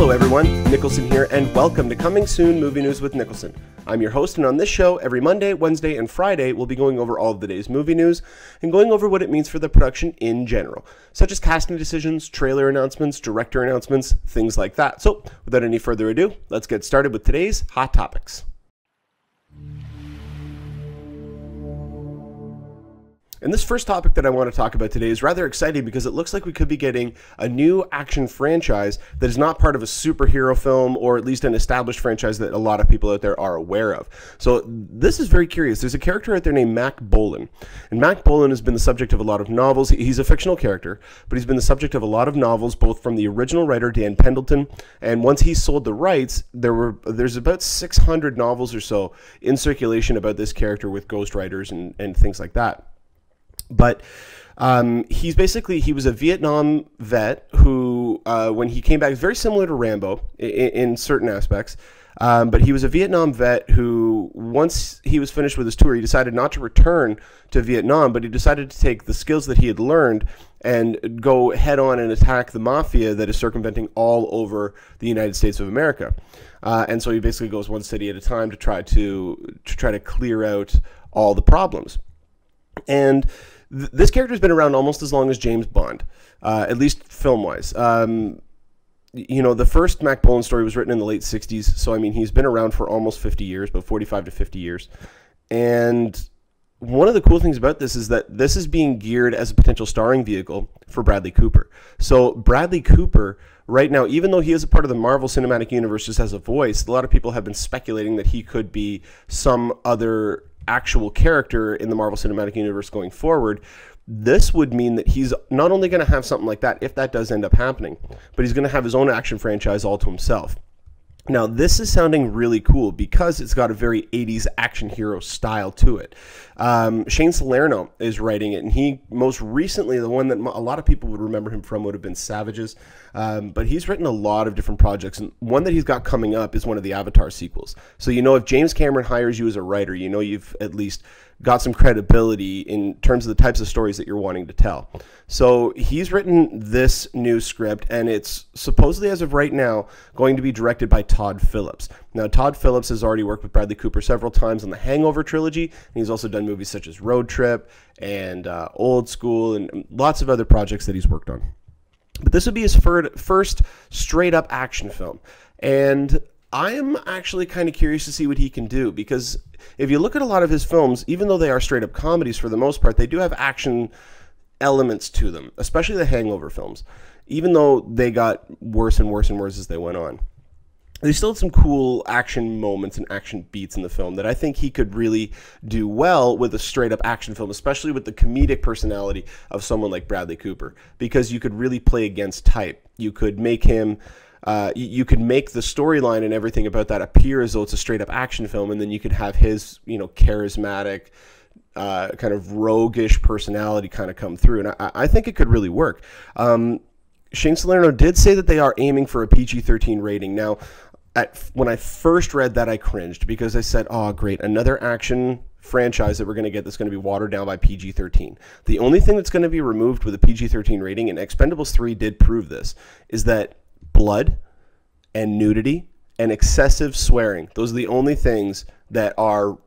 Hello everyone, Niklsun here, and welcome to Coming Soon Movie News with Niklsun. I'm your host, and on this show, every Monday, Wednesday, and Friday, we'll be going over all of the day's movie news and going over what it means for the production in general, such as casting decisions, trailer announcements, director announcements, things like that. So, without any further ado, let's get started with today's Hot Topics. And this first topic that I want to talk about today is rather exciting because it looks like we could be getting a new action franchise that is not part of a superhero film, or at least an established franchise that a lot of people out there are aware of. So this is very curious. There's a character out there named Mac Bolan. And Mac Bolan has been the subject of a lot of novels. He's a fictional character, but he's been the subject of a lot of novels, both from the original writer, Dan Pendleton, and once he sold the rights, there's about 600 novels or so in circulation about this character with ghostwriters and things like that. But he was a Vietnam vet who, when he came back, is very similar to Rambo in certain aspects. But he was a Vietnam vet who, once he was finished with his tour, he decided not to return to Vietnam, but he decided to take the skills that he had learned and go head on and attack the mafia that is circumventing all over the United States of America. And so he basically goes one city at a time to try to clear out all the problems. And this character has been around almost as long as James Bond, at least film-wise. You know, the first Mac Bolan story was written in the late 60s, so I mean, he's been around for almost 50 years, about 45 to 50 years. And one of the cool things about this is that this is being geared as a potential starring vehicle for Bradley Cooper. So Bradley Cooper, right now, even though he is a part of the Marvel Cinematic Universe just as a voice, a lot of people have been speculating that he could be some other actual character in the Marvel Cinematic Universe going forward. This would mean that he's not only going to have something like that, if that does end up happening, but he's going to have his own action franchise all to himself. Now, this is sounding really cool because it's got a very 80s action hero style to it. Shane Salerno is writing it, and he most recently, the one that a lot of people would remember him from would have been Savages, but he's written a lot of different projects, and one that he's got coming up is one of the Avatar sequels. So you know, if James Cameron hires you as a writer, you know you've at least got some credibility in terms of the types of stories that you're wanting to tell. So he's written this new script, and it's supposedly, as of right now, going to be directed by Todd Phillips. Now, Todd Phillips has already worked with Bradley Cooper several times on the Hangover trilogy, and he's also done movies such as Road Trip and Old School and lots of other projects that he's worked on. But this would be his first straight-up action film, and I am actually kind of curious to see what he can do, because if you look at a lot of his films, even though they are straight-up comedies for the most part, they do have action elements to them, especially the Hangover films, even though they got worse and worse and worse as they went on. They still had some cool action moments and action beats in the film that I think he could really do well with a straight-up action film, especially with the comedic personality of someone like Bradley Cooper, because you could really play against type. You could make him... you could make the storyline and everything about that appear as though it's a straight-up action film, and then you could have his, you know, charismatic, kind of roguish personality kind of come through, and I think it could really work. Shane Salerno did say that they are aiming for a PG-13 rating. Now, when I first read that, I cringed, because I said, oh, great, another action franchise that we're going to get that's going to be watered down by PG-13. The only thing that's going to be removed with a PG-13 rating, and Expendables 3 did prove this, is that blood and nudity and excessive swearing. Those are the only things that are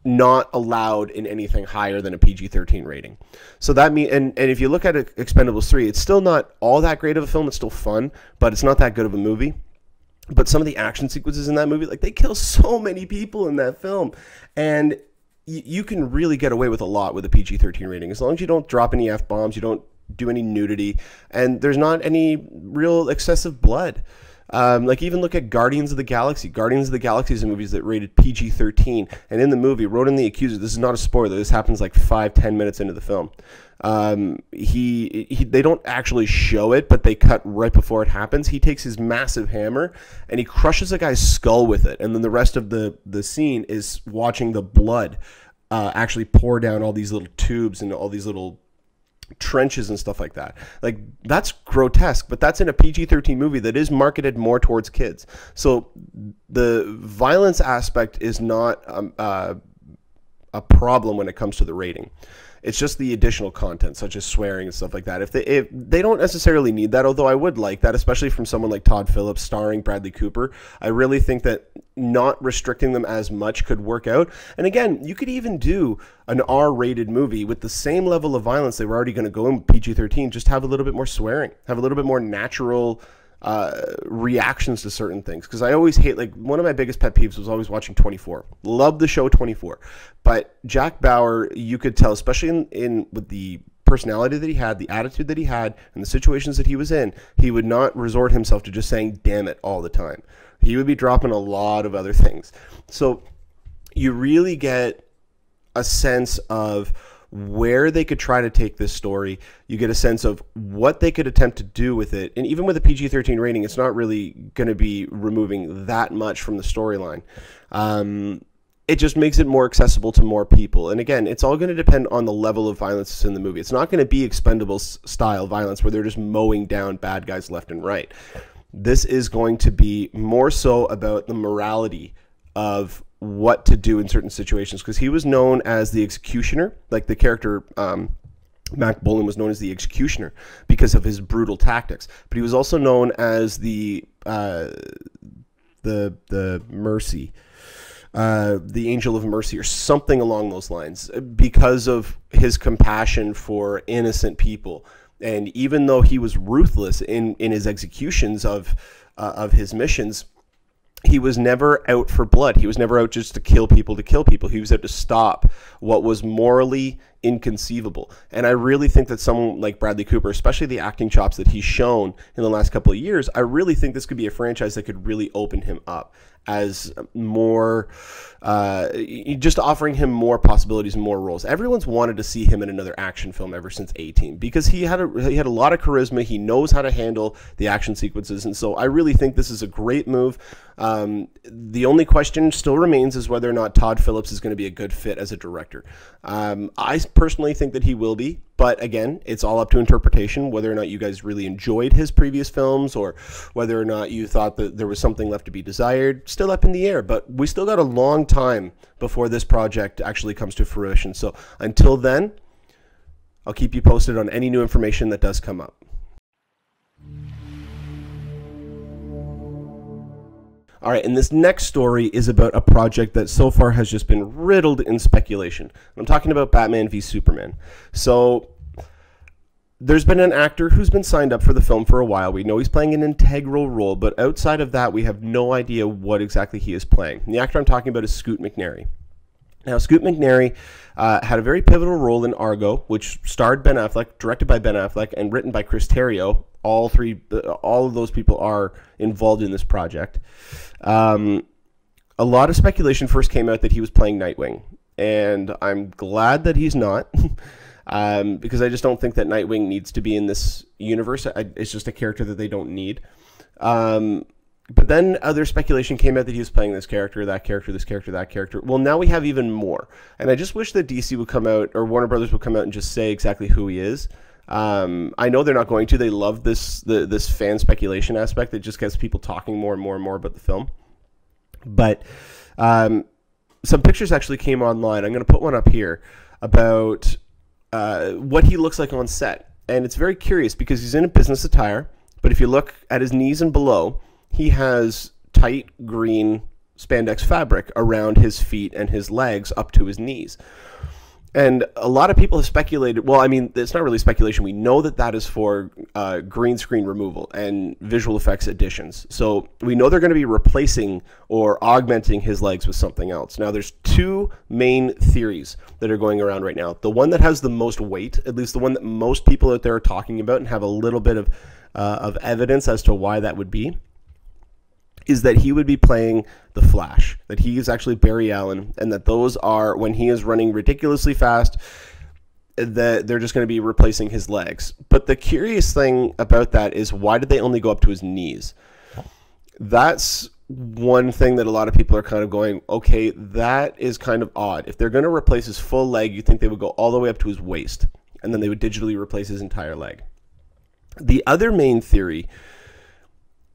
not allowed in anything higher than a PG-13 rating. So that means, and if you look at Expendables 3, it's still not all that great of a film. It's still fun, but it's not that good of a movie. But some of the action sequences in that movie, like, they kill so many people in that film, and you can really get away with a lot with a PG-13 rating, as long as you don't drop any F-bombs, you don't do any nudity, and there's not any real excessive blood. Like, even look at Guardians of the Galaxy. Guardians of the Galaxy is a movie that rated PG-13, and in the movie, Ronan the Accuser, this is not a spoiler, this happens like 5-10 minutes into the film. They don't actually show it, but they cut right before it happens. He takes his massive hammer and he crushes a guy's skull with it, and then the rest of the scene is watching the blood actually pour down all these little tubes and all these little trenches and stuff like that. Like, that's grotesque, but that's in a PG-13 movie that is marketed more towards kids. So the violence aspect is not a problem when it comes to the rating. It's just the additional content, such as swearing and stuff like that. If they don't necessarily need that, although I would like that, especially from someone like Todd Phillips starring Bradley Cooper. I really think that not restricting them as much could work out. And again, you could even do an R-rated movie with the same level of violence. They were already going to go in PG-13, just have a little bit more swearing, have a little bit more natural reactions to certain things. Because I always hate, like, one of my biggest pet peeves was always watching 24. Love the show 24, but Jack Bauer, you could tell, especially in with the personality that he had, the attitude that he had, and the situations that he was in, he would not resort himself to just saying damn it all the time. He would be dropping a lot of other things. So you really get a sense of where they could try to take this story. You get a sense of what they could attempt to do with it. And even with a PG-13 rating, it's not really going to be removing that much from the storyline. It just makes it more accessible to more people. And again, it's all going to depend on the level of violence in the movie. It's not going to be Expendables style violence where they're just mowing down bad guys left and right. This is going to be more so about the morality of what to do in certain situations, because he was known as the executioner, like the character Mac Bolan was known as the executioner because of his brutal tactics, but he was also known as the mercy, the angel of mercy, or something along those lines, because of his compassion for innocent people. And even though he was ruthless in his executions of his missions, he was never out for blood. He was never out just to kill people. He was out to stop what was morally inconceivable. And I really think that someone like Bradley Cooper, especially the acting chops that he's shown in the last couple of years, I really think this could be a franchise that could really open him up as more, just offering him more possibilities and more roles. Everyone's wanted to see him in another action film ever since A-Team, because he had a lot of charisma. He knows how to handle the action sequences, and so I really think this is a great move. The only question still remains is whether or not Todd Phillips is going to be a good fit as a director. I personally think that he will be, but again, it's all up to interpretation, whether or not you guys really enjoyed his previous films or whether or not you thought that there was something left to be desired. Still up in the air, but we still got a long time before this project actually comes to fruition. So until then, I'll keep you posted on any new information that does come up. All right, and this next story is about a project that so far has just been riddled in speculation. I'm talking about Batman v Superman. So there's been an actor who's been signed up for the film for a while. We know he's playing an integral role, but outside of that, we have no idea what exactly he is playing. And the actor I'm talking about is Scoot McNairy. Now, Scoot McNairy had a very pivotal role in Argo, which starred Ben Affleck, directed by Ben Affleck, and written by Chris Terrio. All of those people are involved in this project. A lot of speculation first came out that he was playing Nightwing, and I'm glad that he's not, because I just don't think that Nightwing needs to be in this universe. It's just a character that they don't need. But then other speculation came out that he was playing this character, that character, this character, that character. Well, now we have even more. And I just wish that DC would come out, or Warner Brothers would come out and just say exactly who he is. I know they're not going to. They love this fan speculation aspect that just gets people talking more and more and more about the film. But some pictures actually came online. I'm going to put one up here about what he looks like on set. And it's very curious because he's in a business attire. But if you look at his knees and below, he has tight green spandex fabric around his feet and his legs up to his knees. And a lot of people have speculated, well, I mean, it's not really speculation. We know that that is for green screen removal and visual effects additions. So we know they're going to be replacing or augmenting his legs with something else. Now, there's two main theories that are going around right now. The one that has the most weight, at least the one that most people out there are talking about and have a little bit of evidence as to why that would be, is that he would be playing the Flash, that he is actually Barry Allen, and that those are, when he is running ridiculously fast, that they're just going to be replacing his legs. But the curious thing about that is, why did they only go up to his knees? That's one thing that a lot of people are kind of going, okay, that is kind of odd. If they're going to replace his full leg, you think they would go all the way up to his waist, and then they would digitally replace his entire leg. The other main theory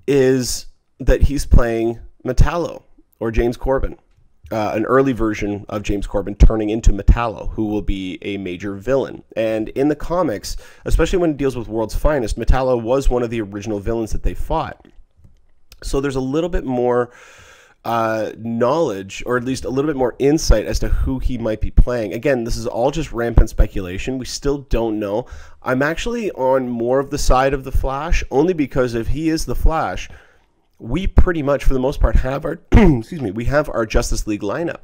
is that he's playing Metallo, or James Corbin. an early version of James Corbin turning into Metallo, who will be a major villain. And in the comics, especially when it deals with World's Finest, Metallo was one of the original villains that they fought. So there's a little bit more knowledge, or at least a little bit more insight as to who he might be playing. Again, this is all just rampant speculation. We still don't know. I'm actually on more of the side of the Flash, only because if he is the Flash, we pretty much, for the most part, have our excuse me, we have our Justice League lineup,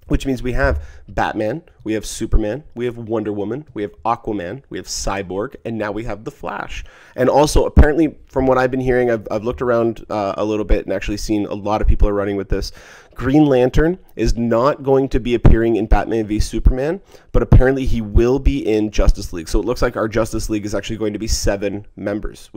which means we have Batman, we have Superman, we have Wonder Woman, we have Aquaman, we have Cyborg, and now we have the Flash. And also, apparently, from what I've been hearing, I've looked around a little bit and actually seen a lot of people are running with this. Green Lantern is not going to be appearing in Batman v Superman, but apparently he will be in Justice League. So it looks like our Justice League is actually going to be 7 members,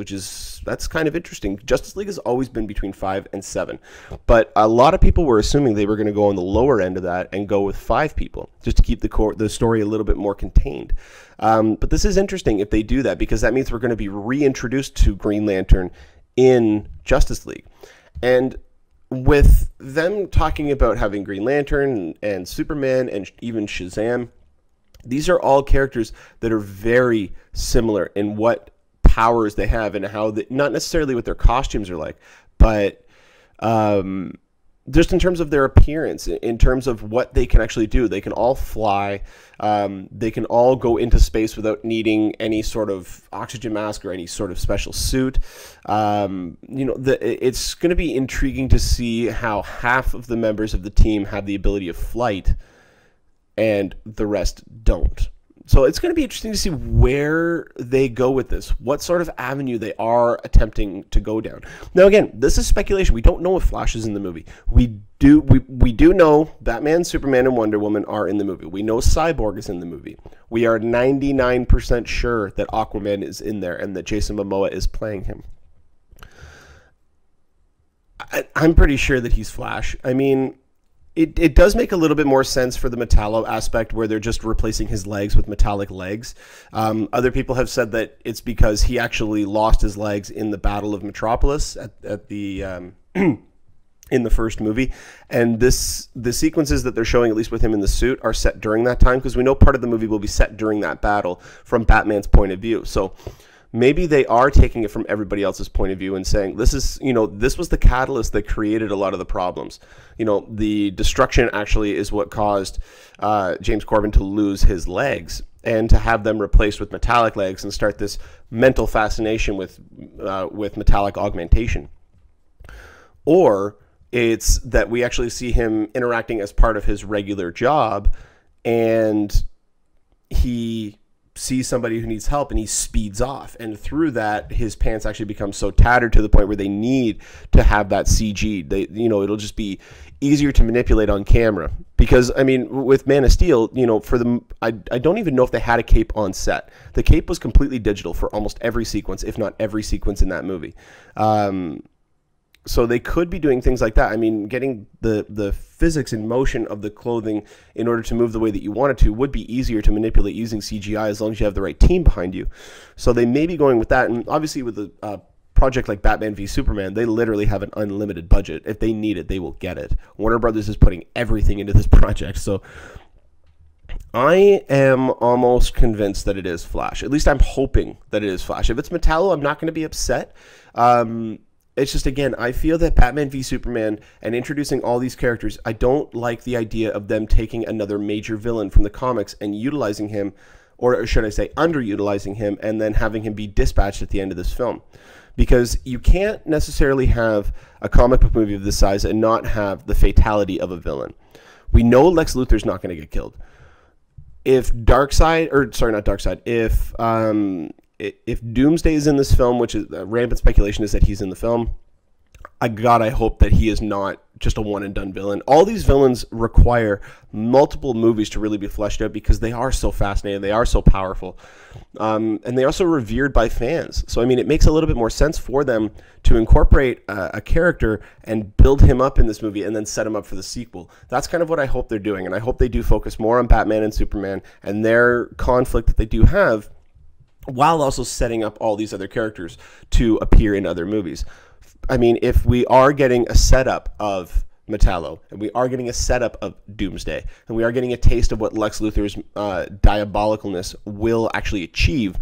that's kind of interesting. Justice League has always been between 5 and 7, but a lot of people were assuming they were going to go on the lower end of that and go with 5 people, just to keep the story a little bit more contained. But this is interesting if they do that, because that means we're going to be reintroduced to Green Lantern in Justice League. And with them talking about having Green Lantern and Superman and even Shazam, these are all characters that are very similar in what powers they have and how they, not necessarily what their costumes are like, but just in terms of their appearance, in terms of what they can actually do. They can all fly. They can all go into space without needing any sort of oxygen mask or any sort of special suit. It's going to be intriguing to see how half of the members of the team have the ability of flight and the rest don't. So it's going to be interesting to see where they go with this, what sort of avenue they are attempting to go down. Now, again, this is speculation. We don't know if Flash is in the movie. We do know Batman, Superman, and Wonder Woman are in the movie. We know Cyborg is in the movie. We are 99% sure that Aquaman is in there and that Jason Momoa is playing him. I'm pretty sure that he's Flash. I mean, It does make a little bit more sense for the Metallo aspect, where they're just replacing his legs with metallic legs. Other people have said that it's because he actually lost his legs in the Battle of Metropolis at the in the first movie, and the sequences that they're showing, at least with him in the suit, are set during that time, because we know part of the movie will be set during that battle from Batman's point of view. So maybe they are taking it from everybody else's point of view and saying, this is, this was the catalyst that created a lot of the problems. The destruction actually is what caused James Corbin to lose his legs, and to have them replaced with metallic legs and start this mental fascination with metallic augmentation. Or it's that we actually see him interacting as part of his regular job, and he sees somebody who needs help and he speeds off, and through that his pants actually become so tattered to the point where they need to have that CG. It'll just be easier to manipulate on camera, because I mean, with Man of Steel, for them, I don't even know if they had a cape on set. The cape was completely digital for almost every sequence, if not every sequence in that movie. So they could be doing things like that. I mean, getting the physics and motion of the clothing in order to move the way that you want it to would be easier to manipulate using CGI, as long as you have the right team behind you. So they may be going with that. And obviously with a project like Batman v Superman, they literally have an unlimited budget. If they need it, they will get it. Warner Brothers is putting everything into this project. So I am almost convinced that it is Flash. At least I'm hoping that it is Flash. If it's Metallo, I'm not going to be upset. It's just, again, I feel that Batman v Superman and introducing all these characters, I don't like the idea of them taking another major villain from the comics and utilizing him, or should I say underutilizing him, and then having him be dispatched at the end of this film. Because you can't necessarily have a comic book movie of this size and not have the fatality of a villain. We know Lex Luthor's not going to get killed. If if Doomsday is in this film, which is rampant speculation is that he's in the film, I hope that he is not just a one-and-done villain. All these villains require multiple movies to really be fleshed out, because they are so fascinating, they are so powerful, and they're also revered by fans. So, I mean, it makes a little bit more sense for them to incorporate a character and build him up in this movie and then set him up for the sequel. That's kind of what I hope they're doing, and I hope they do focus more on Batman and Superman and their conflict that they do have, while also setting up all these other characters to appear in other movies. I mean, if we are getting a setup of Metallo, and we are getting a setup of Doomsday, and we are getting a taste of what Lex Luthor's diabolicalness will actually achieve,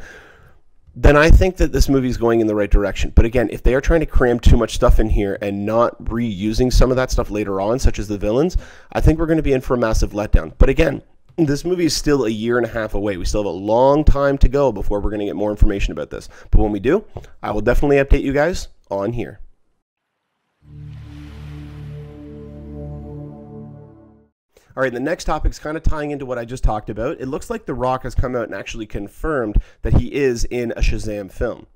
then I think that this movie is going in the right direction. But again, if they are trying to cram too much stuff in here and not reusing some of that stuff later on, such as the villains, I think we're going to be in for a massive letdown. But again, this movie is still a year and a half away. We still have a long time to go before we're going to get more information about this. But when we do, I will definitely update you guys on here. All right, the next topic is kind of tying into what I just talked about. It looks like The Rock has come out and actually confirmed that he is in a Shazam film.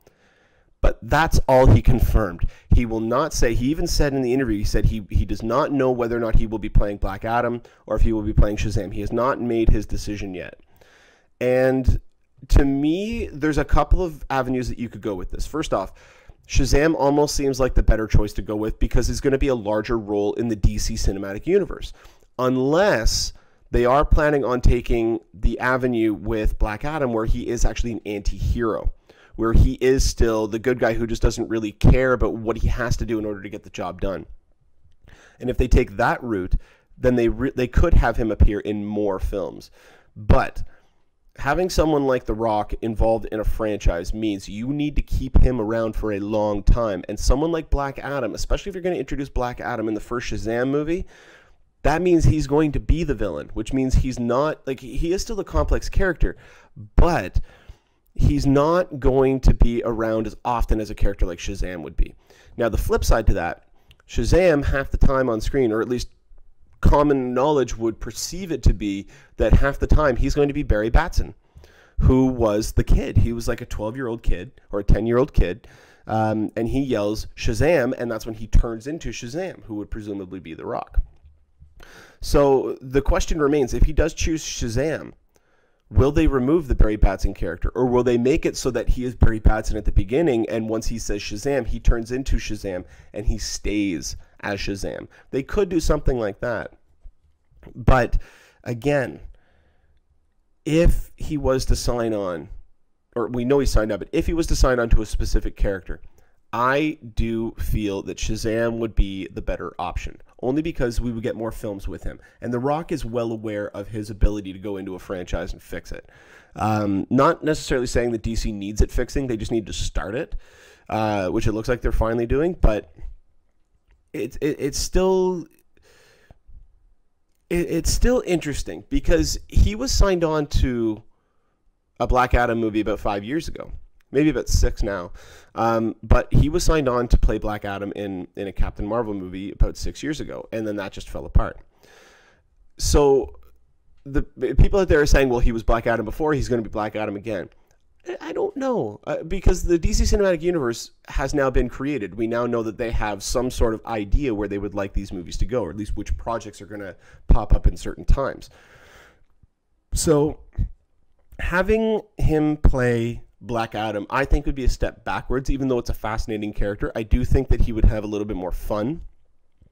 But that's all he confirmed. He will not say, he even said in the interview, he said he does not know whether or not he will be playing Black Adam or if he will be playing Shazam. He has not made his decision yet. And to me, there's a couple of avenues that you could go with this. First off, Shazam almost seems like the better choice to go with because he's going to be a larger role in the DC cinematic universe. Unless they are planning on taking the avenue with Black Adam where he is actually an anti-hero, where he is still the good guy who just doesn't really care about what he has to do in order to get the job done. And if they take that route, then they could have him appear in more films. But having someone like The Rock involved in a franchise means you need to keep him around for a long time. And someone like Black Adam, especially if you're going to introduce Black Adam in the first Shazam movie, that means he's going to be the villain, which means he's not, like, he is still a complex character, but he's not going to be around as often as a character like Shazam would be. Now, the flip side to that, Shazam, half the time on screen, or at least common knowledge would perceive it to be that half the time he's going to be Barry Batson, who was the kid. He was like a 12-year-old kid or a 10-year-old kid, and he yells Shazam, and that's when he turns into Shazam, who would presumably be The Rock. So the question remains, if he does choose Shazam, will they remove the Barry Batson character? Or will they make it so that he is Barry Batson at the beginning, and once he says Shazam, he turns into Shazam, and he stays as Shazam? They could do something like that. But, again, if he was to sign on, or we know he signed up, but if he was to sign on to a specific character, I do feel that Shazam would be the better option, only because we would get more films with him. And The Rock is well aware of his ability to go into a franchise and fix it. Not necessarily saying that DC needs it fixing, they just need to start it, which it looks like they're finally doing, but it's still interesting because he was signed on to a Black Adam movie about 5 years ago. Maybe about 6 now. But he was signed on to play Black Adam in a Captain Marvel movie about 6 years ago, and then that just fell apart. So the people out there are saying, well, he was Black Adam before, he's going to be Black Adam again. I don't know, because the DC Cinematic Universe has now been created. We now know that they have some sort of idea where they would like these movies to go, or at least which projects are going to pop up in certain times. So having him play Black Adam, I think, would be a step backwards, even though it's a fascinating character. I do think that he would have a little bit more fun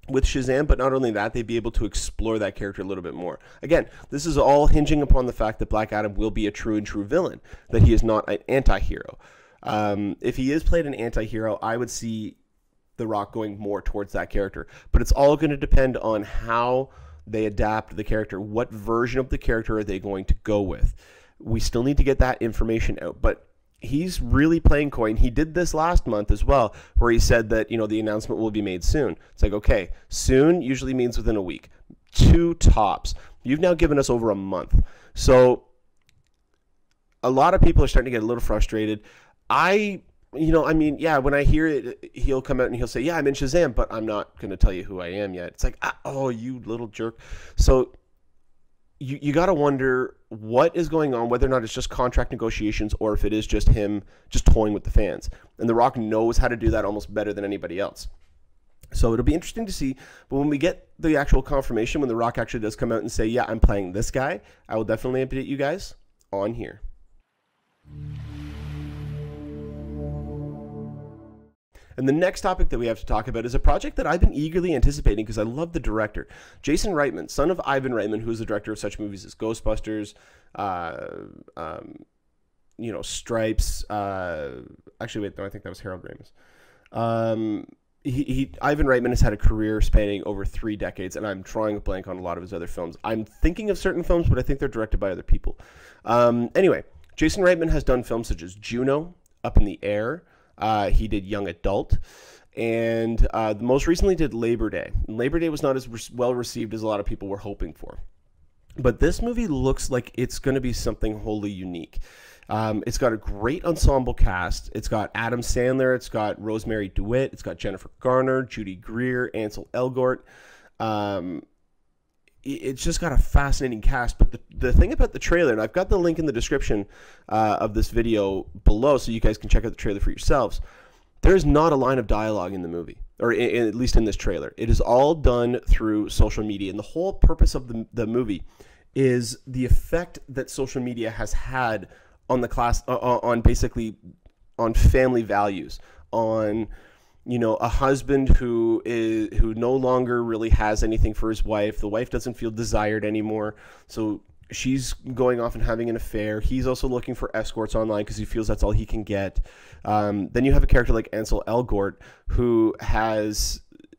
with Shazam, but not only that, they'd be able to explore that character a little bit more. Again, this is all hinging upon the fact that Black Adam will be a true and true villain, that he is not an anti-hero. If he is played an anti-hero, I would see The Rock going more towards that character. But it's all going to depend on how they adapt the character. What version of the character are they going to go with? We still need to get that information out, but he's really playing coy. He did this last month as well, where he said that, you know, the announcement will be made soon. It's like, okay, soon usually means within a week. 2 tops. You've now given us over a month. So a lot of people are starting to get a little frustrated. When I hear it, he'll come out and he'll say, yeah, I'm in Shazam, but I'm not going to tell you who I am yet. It's like, oh, you little jerk. So you got to wonder what is going on, whether or not it's just contract negotiations or if it is just him just toying with the fans. And The Rock knows how to do that almost better than anybody else. So it'll be interesting to see. But when we get the actual confirmation, when The Rock actually does come out and say, yeah, I'm playing this guy, I will definitely update you guys on here. And the next topic that we have to talk about is a project that I've been eagerly anticipating because I love the director. Jason Reitman, son of Ivan Reitman, who is the director of such movies as Ghostbusters, Stripes. I think that was Harold Ramis. Ivan Reitman has had a career spanning over 3 decades, and I'm drawing a blank on a lot of his other films. I'm thinking of certain films, but I think they're directed by other people. Anyway, Jason Reitman has done films such as Juno, Up in the Air. He did Young Adult, and most recently did Labor Day. Labor Day was not as well received as a lot of people were hoping for. But this movie looks like it's going to be something wholly unique. It's got a great ensemble cast. It's got Adam Sandler. It's got Rosemary DeWitt. It's got Jennifer Garner, Judy Greer, Ansel Elgort. It's just got a fascinating cast. But the thing about the trailer, and I've got the link in the description of this video below so you guys can check out the trailer for yourselves. There's not a line of dialogue in the movie, or at least in this trailer. It is all done through social media. And the whole purpose of the movie is the effect that social media has had on the class, on basically on family values, on, you know, a husband who no longer really has anything for his wife. The wife doesn't feel desired anymore, so she's going off and having an affair. He's also looking for escorts online because he feels that's all he can get. Then you have a character like Ansel Elgort who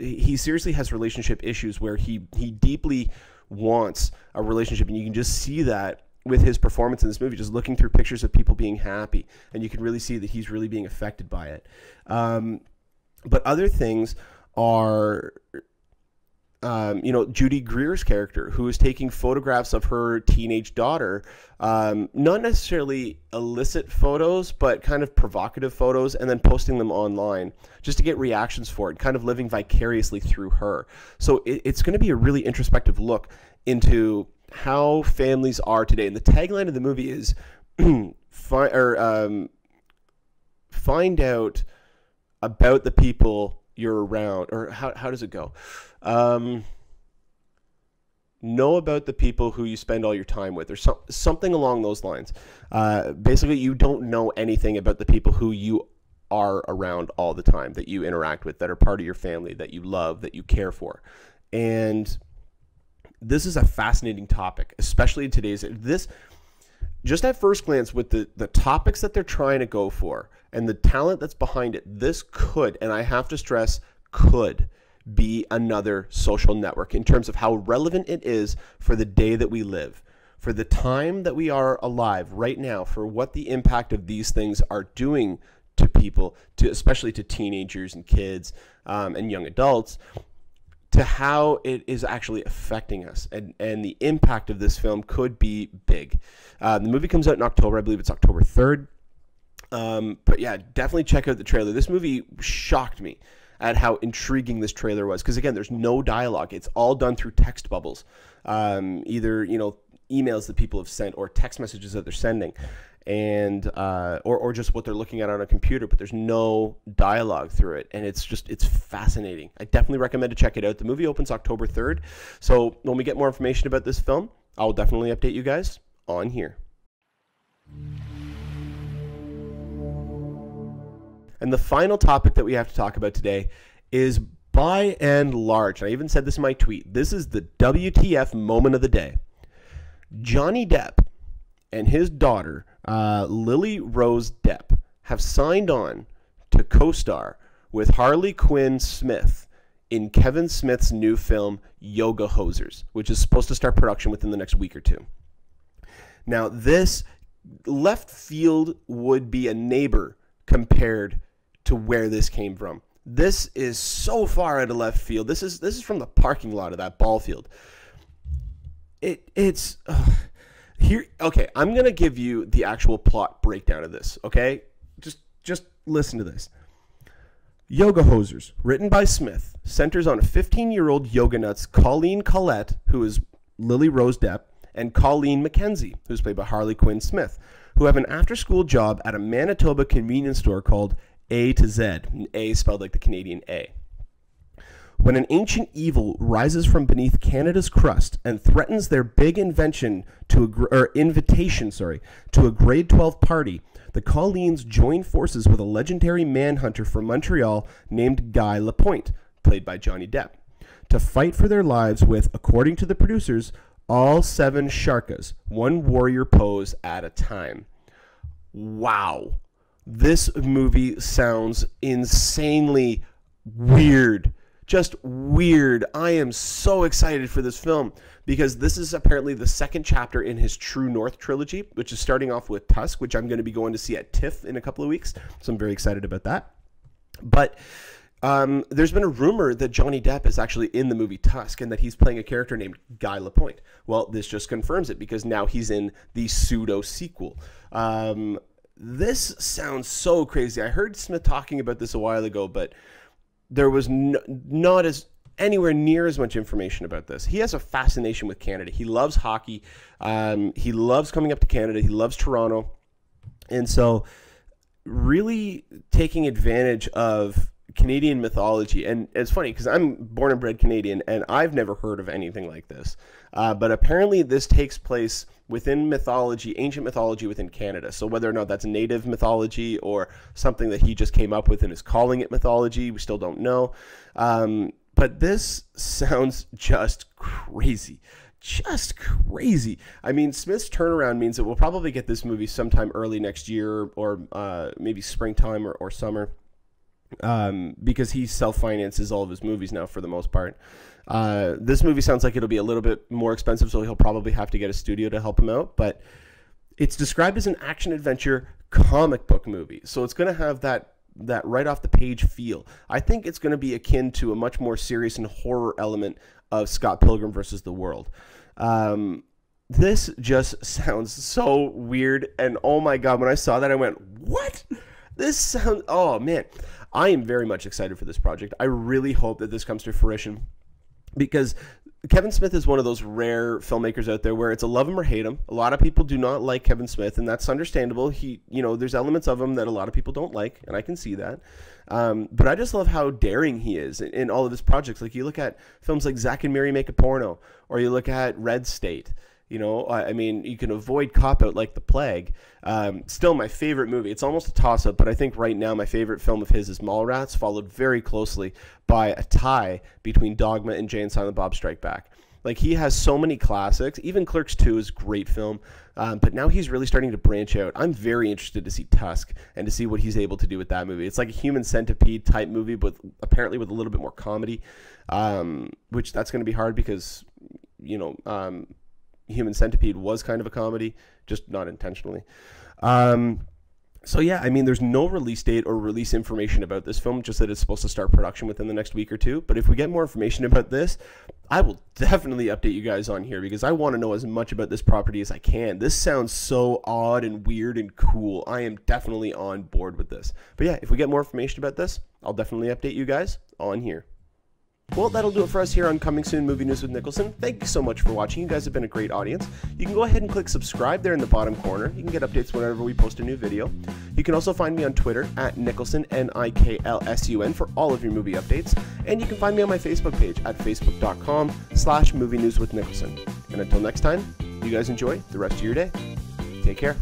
seriously has relationship issues where he deeply wants a relationship, and you can just see that with his performance in this movie, just looking through pictures of people being happy, and you can really see that he's really being affected by it. But other things are, Judy Greer's character, who is taking photographs of her teenage daughter, not necessarily illicit photos, but kind of provocative photos, and then posting them online just to get reactions for it, kind of living vicariously through her. So it's going to be a really introspective look into how families are today. And the tagline of the movie is find out about the people you're around, or how does it go? Know about the people who you spend all your time with, or something along those lines. Basically, you don't know anything about the people who you are around all the time, that you interact with, that are part of your family, that you love, that you care for. And this is a fascinating topic, especially in today's, just at first glance, with the topics that they're trying to go for and the talent that's behind it, this could, and I have to stress, could be another social network in terms of how relevant it is for the day that we live, for the time that we are alive right now, for what the impact of these things are doing to people, especially to teenagers and kids and young adults, to how it is actually affecting us. And the impact of this film could be big. The movie comes out in October. I believe it's October 3rd. But yeah, definitely check out the trailer. This movie shocked me at how intriguing this trailer was. Because again, there's no dialogue. It's all done through text bubbles. Either, emails that people have sent or text messages that they're sending. And or just what they're looking at on a computer, but there's no dialogue through it, and it's fascinating. I definitely recommend to check it out. The movie opens October 3rd, so when we get more information about this film, I'll definitely update you guys on here. And the final topic that we have to talk about today is, by and large, and I even said this in my tweet, this is the WTF moment of the day. Johnny Depp and his daughter, Lily Rose Depp, have signed on to co-star with Harley Quinn Smith in Kevin Smith's new film, Yoga Hosers, which is supposed to start production within the next week or two. Now, this left field would be a neighbor compared to where this came from. This is so far out of left field. This is from the parking lot of that ball field. It's... Here, okay, I'm going to give you the actual plot breakdown of this, okay? Just listen to this. Yoga Hosers, written by Smith, centers on a 15-year-old yoga nuts, Colleen Collette, who is Lily Rose Depp, and Colleen McKenzie, who's played by Harley Quinn Smith, who have an after-school job at a Manitoba convenience store called A to Z, A spelled like the Canadian A. When an ancient evil rises from beneath Canada's crust and threatens their big invitation to a grade 12 party, the Colleens join forces with a legendary manhunter from Montreal named Guy Lapointe, played by Johnny Depp, to fight for their lives with, according to the producers, all 7 Sharkas, one warrior pose at a time. Wow. This movie sounds insanely weird. Just weird. I am so excited for this film because this is apparently the second chapter in his True North trilogy, which is starting off with Tusk, which I'm going to be going to see at TIFF in a couple of weeks. So I'm very excited about that. But there's been a rumor that Johnny Depp is actually in the movie Tusk and that he's playing a character named Guy Lapointe. Well, this just confirms it because now he's in the pseudo sequel. This sounds so crazy. I heard Smith talking about this a while ago, but there was not as anywhere near as much information about this. He has a fascination with Canada. He loves hockey. He loves coming up to Canada. He loves Toronto. And so really taking advantage of Canadian mythology. And it's funny because I'm born and bred Canadian and I've never heard of anything like this. But apparently this takes place within mythology, ancient mythology within Canada. So whether or not that's native mythology or something that he just came up with and is calling it mythology, we still don't know. But this sounds just crazy. Just crazy. I mean, Smith's turnaround means that we'll probably get this movie sometime early next year or maybe springtime or summer. Because he self-finances all of his movies now for the most part. This movie sounds like it'll be a little bit more expensive, so he'll probably have to get a studio to help him out. But it's described as an action-adventure comic book movie, so it's going to have that right off the page feel. I think it's going to be akin to a much more serious and horror element of Scott Pilgrim versus the World. This just sounds so weird, and oh my god, when I saw that I went, what? This sounds, oh man. I am very much excited for this project. I really hope that this comes to fruition because Kevin Smith is one of those rare filmmakers out there where it's a love him or hate him. A lot of people do not like Kevin Smith, and that's understandable. There's elements of him that a lot of people don't like, and I can see that. But I just love how daring he is in all of his projects. Like you look at films like Zack and Miri Make a Porno, or you look at Red State. I mean, you can avoid cop-out like the plague. Still my favorite movie. It's almost a toss-up, but I think right now my favorite film of his is Mallrats, followed very closely by a tie between Dogma and Jay and Silent Bob Strike Back. Like, he has so many classics. Even Clerks 2 is a great film, but now he's really starting to branch out. I'm very interested to see Tusk and to see what he's able to do with that movie. It's like a Human Centipede type movie, but apparently with a little bit more comedy, which that's going to be hard because, Human Centipede was kind of a comedy, just not intentionally. So yeah, I mean, there's no release date or release information about this film, just that it's supposed to start production within the next week or two. But if we get more information about this, I will definitely update you guys on here because I want to know as much about this property as I can. This sounds so odd and weird and cool. I am definitely on board with this. But yeah, if we get more information about this, I'll definitely update you guys on here. Well, that'll do it for us here on Coming Soon Movie News with Niklsun. Thank you so much for watching. You guys have been a great audience. You can go ahead and click subscribe there in the bottom corner. You can get updates whenever we post a new video. You can also find me on Twitter at Niklsun, Niklsun, for all of your movie updates. And you can find me on my Facebook page at facebook.com/movienewswithniklsun. And until next time, you guys enjoy the rest of your day. Take care.